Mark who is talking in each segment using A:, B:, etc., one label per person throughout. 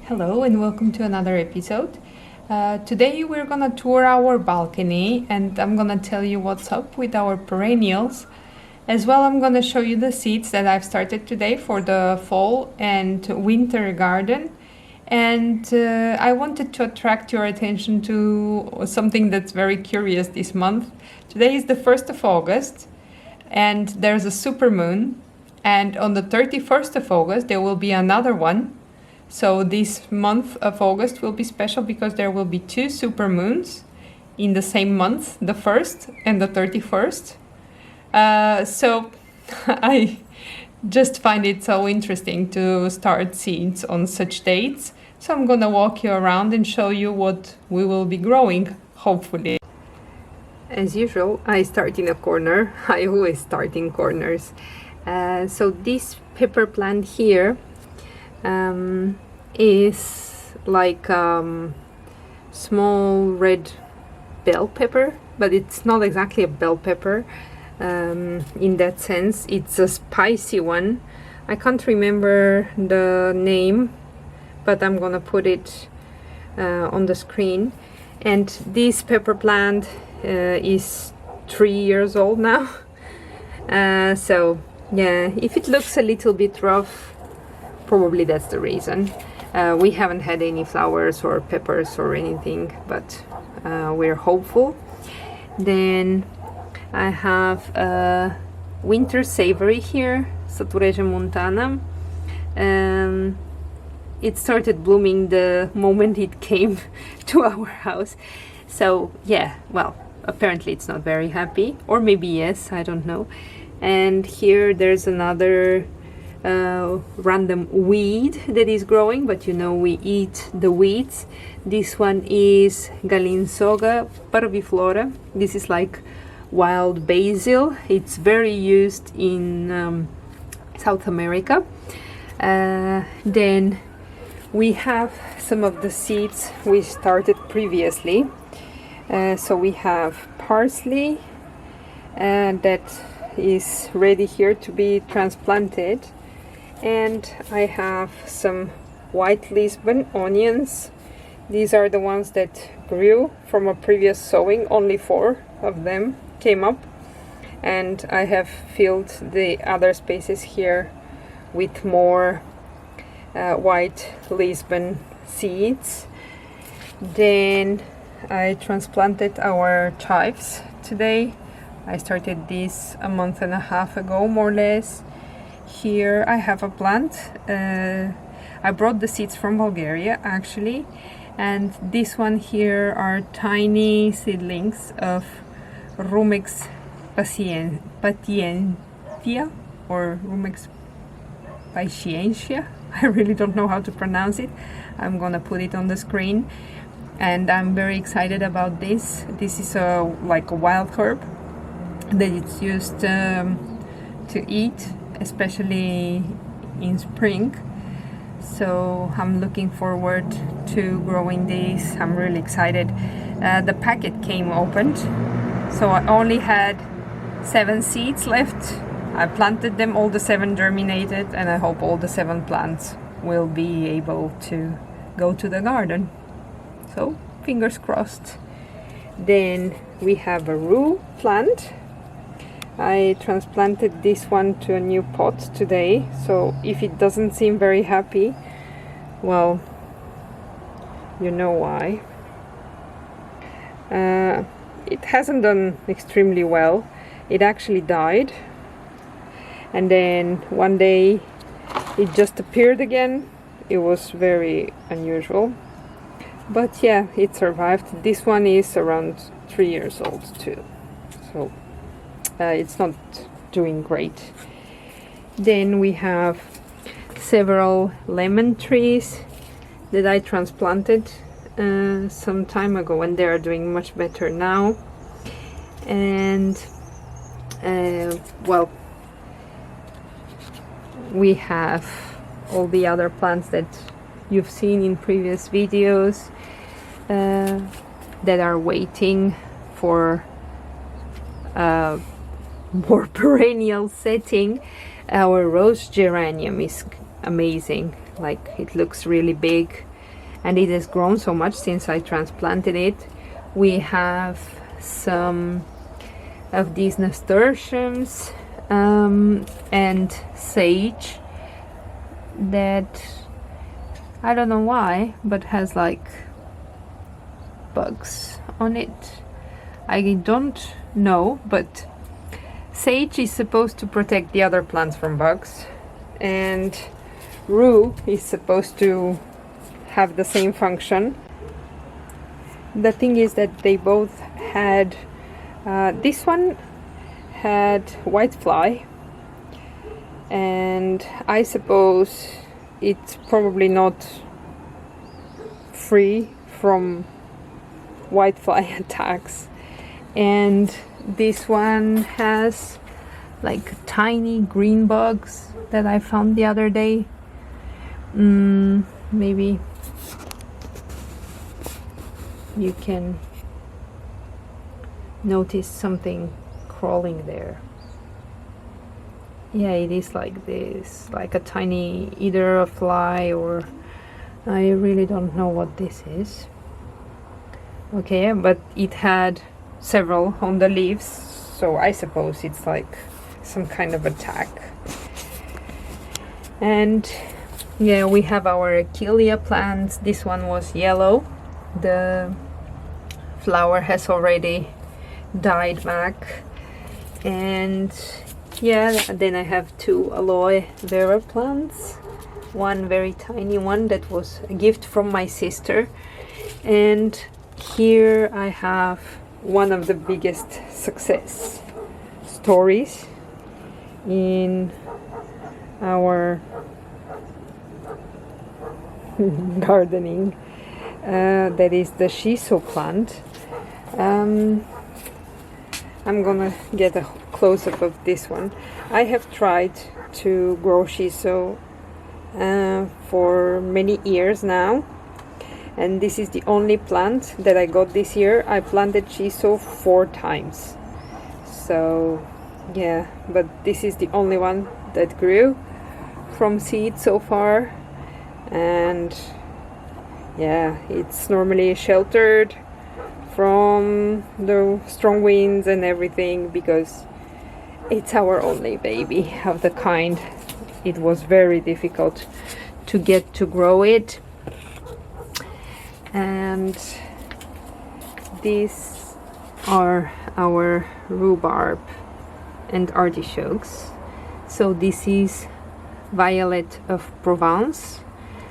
A: Hello and welcome to another episode. Today we're gonna tour our balcony and I'm gonna tell you what's up with our perennials. As well, I'm gonna show you the seeds that I've started today for the fall and winter garden. And I wanted to attract your attention to something that's very curious this month. Today is the 1st of August and there's a supermoon. And on the 31st of August there will be another one. So this month of August will be special because there will be two supermoons in the same month, the 1st and the 31st. So I just find it so interesting to start seeds on such dates. So I'm gonna walk you around and show you what we will be growing, hopefully. As usual, I start in a corner. I always start in corners. So this pepper plant here is like small red bell pepper, but it's not exactly a bell pepper in that sense. It's a spicy one. I can't remember the name, but I'm gonna put it on the screen. And this pepper plant is 3 years old now. So yeah, if it looks a little bit rough, probably that's the reason. We haven't had any flowers or peppers or anything, but we're hopeful. Then I have a winter savory here, Satureja montana. It started blooming the moment it came to our house. So yeah, well, apparently it's not very happy, or maybe yes, I don't know. And here there's another random weed that is growing, but you know we eat the weeds. This one is Galinsoga parviflora. This is like wild basil. It's very used in South America. Then we have some of the seeds we started previously. So we have parsley that is ready here to be transplanted, and I have some white Lisbon onions. These are the ones that grew from a previous sowing. Only 4 of them came up, and I have filled the other spaces here with more white Lisbon seeds. Then I transplanted our chives today. I started this a month and a half ago, more or less. Here I have a plant. I brought the seeds from Bulgaria actually, and this one here are tiny seedlings of Rumex patientia or Rumex patientia. I really don't know how to pronounce it. I'm gonna put it on the screen, and I'm very excited about this. This is like a wild herb that it's used to eat, especially in spring. So I'm looking forward to growing these. I'm really excited. The packet came opened, so I only had 7 seeds left. I planted them, all the 7 germinated, and I hope all the 7 plants will be able to go to the garden. So fingers crossed. Then we have a rue plant. I transplanted this one to a new pot today, so if it doesn't seem very happy, well, you know why. It hasn't done extremely well. It actually died, and then one day it just appeared again. It was very unusual, but yeah, it survived. This one is around 3 years old too, so it's not doing great. Then we have several lemon trees that I transplanted some time ago, and they are doing much better now. And well, we have all the other plants that you've seen in previous videos that are waiting for more perennial setting. Our rose geranium is amazing. Like, it looks really big. and it has grown so much since I transplanted it. We have some of these nasturtiums and sage that I don't know why, but has like bugs on it. I don't know, but sage is supposed to protect the other plants from bugs, and rue is supposed to have the same function. The thing is that they both had this one had whitefly, and I suppose it's probably not free from whitefly attacks, and this one has like tiny green bugs that I found the other day. Maybe you can notice something crawling there. Yeah, it is like this, like a tiny, either a fly or I really don't know what this is. Okay, but it had several on the leaves, so I suppose it's like some kind of attack. And yeah, we have our Achillea plants. This one was yellow. The flower has already died back. And yeah, then I have two aloe vera plants. One very tiny one that was a gift from my sister. And here I have one of the biggest success stories in our gardening. That is the shiso plant. I'm gonna get a close-up of this one. I have tried to grow shiso for many years now, and this is the only plant that I got this year. I planted shiso 4 times, so yeah, but this is the only one that grew from seed so far. And yeah, it's normally sheltered from the strong winds and everything because it's our only baby of the kind. It was very difficult to get to grow it. And these are our rhubarb and artichokes. So this is Violet of Provence,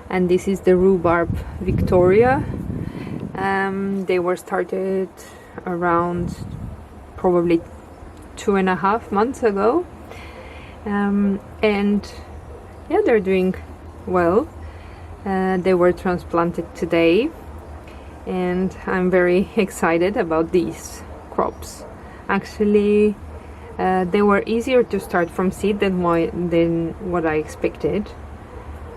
A: and this is the rhubarb Victoria. They were started around probably 2.5 months ago, and yeah, they're doing well. They were transplanted today, and I'm very excited about these crops. Actually, they were easier to start from seed than what I expected,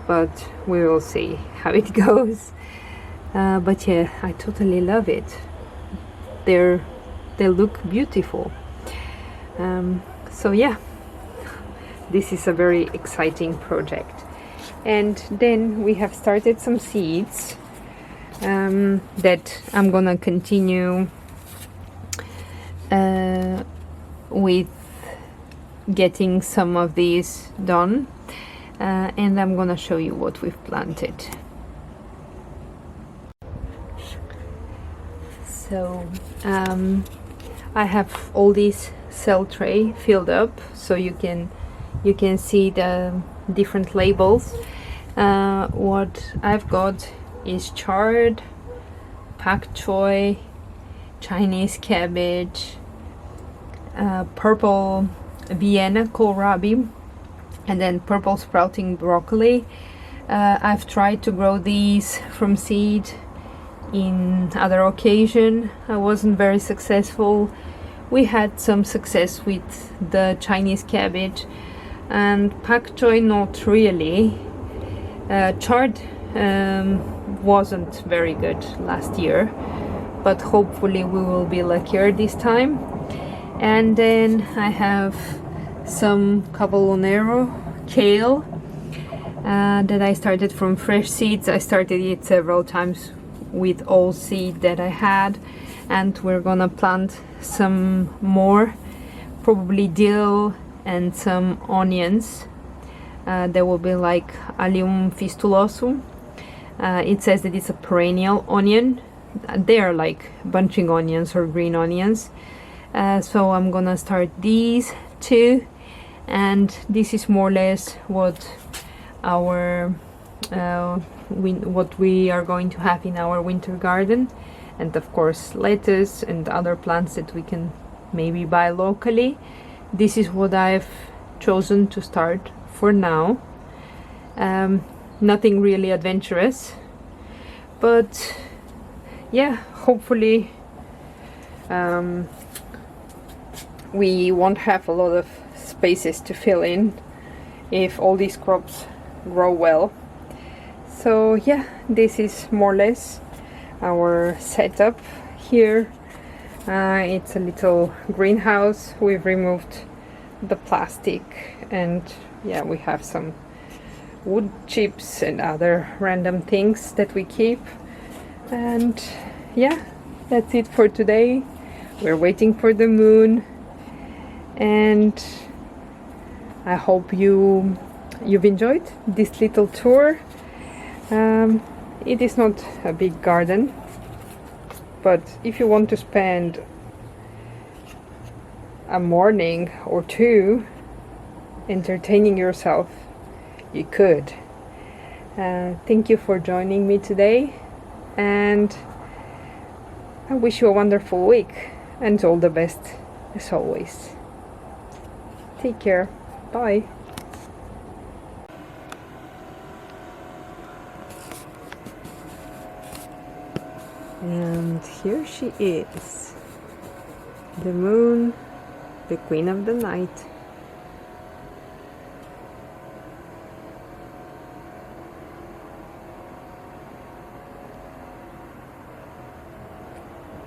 A: but we will see how it goes. But yeah, I totally love it. They look beautiful. So yeah, this is a very exciting project. And then we have started some seeds that I'm gonna continue with getting some of these done, and I'm gonna show you what we've planted. So I have all these cell tray filled up, so you can see the different labels. What I've got is chard, pak choi, Chinese cabbage, purple Vienna kohlrabi, and then purple sprouting broccoli. I've tried to grow these from seed in other occasion. I wasn't very successful. We had some success with the Chinese cabbage, and pak choi not really. Chard wasn't very good last year, but hopefully we will be luckier this time. And then I have some caballonero, kale, that I started from fresh seeds. I started it several times with old seed that I had, and we're gonna plant some more, probably dill and some onions. There will be like Allium fistulosum. It says that it's a perennial onion. They are like bunching onions or green onions. So I'm gonna start these two, and this is more or less what our what we are going to have in our winter garden. And of course lettuce and other plants that we can maybe buy locally. This is what I've chosen to start for now. Nothing really adventurous, but yeah, hopefully we won't have a lot of spaces to fill in if all these crops grow well. So yeah, this is more or less our setup here. It's a little greenhouse. We've removed the plastic, and yeah, we have some wood chips and other random things that we keep. And yeah, that's it for today. We're waiting for the moon, and I hope you've enjoyed this little tour. It is not a big garden, but if you want to spend a morning or two entertaining yourself, you could. Thank you for joining me today, and I wish you a wonderful week and all the best as always. Take care. Bye. And here she is, the moon, the queen of the night.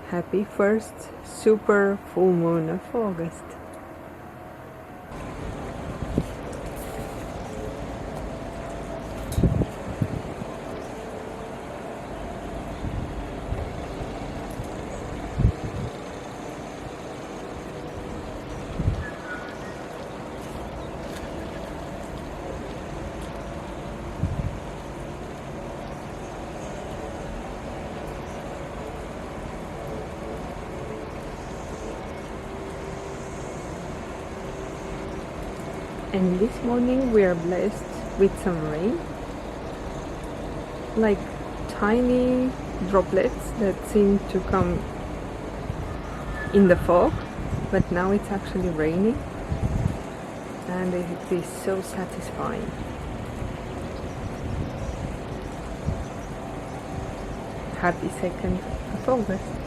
A: Happy first super full moon of August. And this morning we are blessed with some rain, like tiny droplets that seem to come in the fog, but now it's actually raining, and it is so satisfying. Happy 2nd of August.